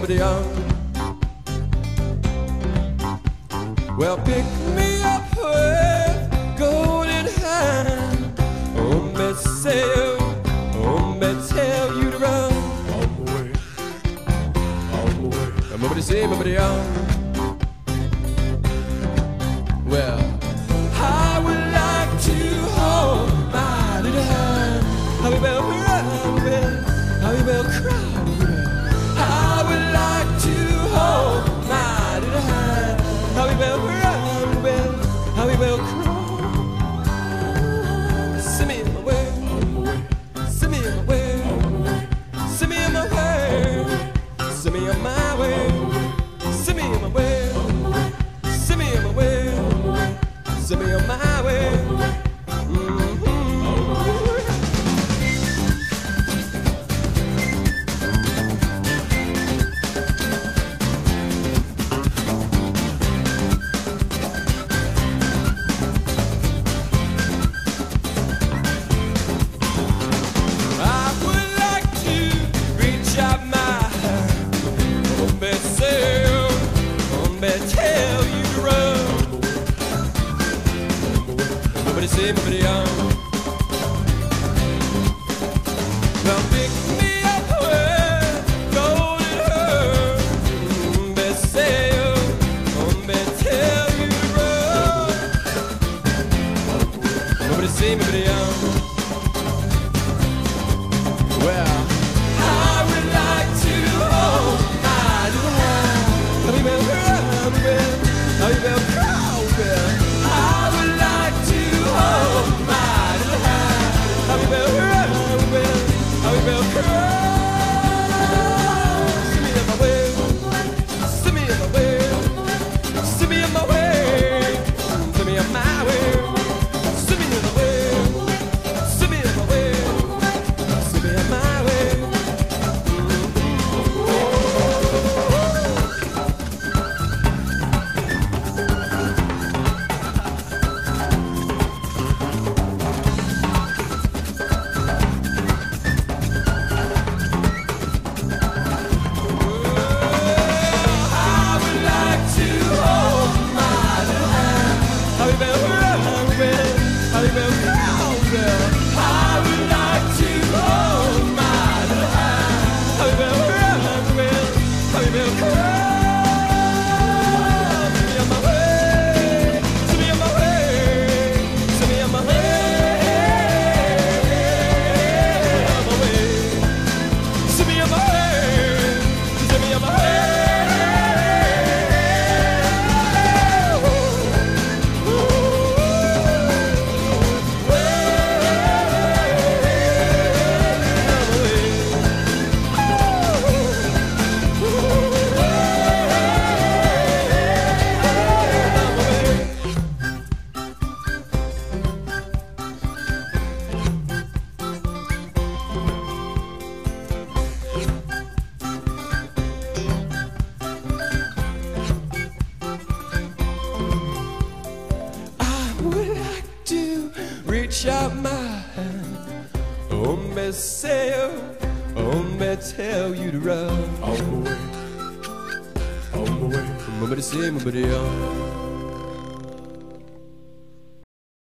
somebody on. Well, pick me up with golden hand. Oh, me say, oh, me tell you to run. All the way, all the way. Somebody say, somebody on. Well, I would like to hold my little hand. How we will cry, how we will cry. I would like to hold my little hand. How we will cry, how we will cry. Send me in my way, send me in my way, send me in my way, send me on my way, send me in my way, send me in my way, send me on my way. Somebody on. Well, pick me up with golden hair. They say, they tell you to run. Nobody say, nobody on. Well, I would like to hold my little hand. How you been, how you been, I would like to hold my little hand. How we will cry, how we will cry. See me in my way, see me in my way, see me in my way, see me in my way, see me in my way, see me in my way, see me in my way. Reach out my hand. Oh, me say, oh, me tell you to run. All the way, all the way. Somebody say, somebody on.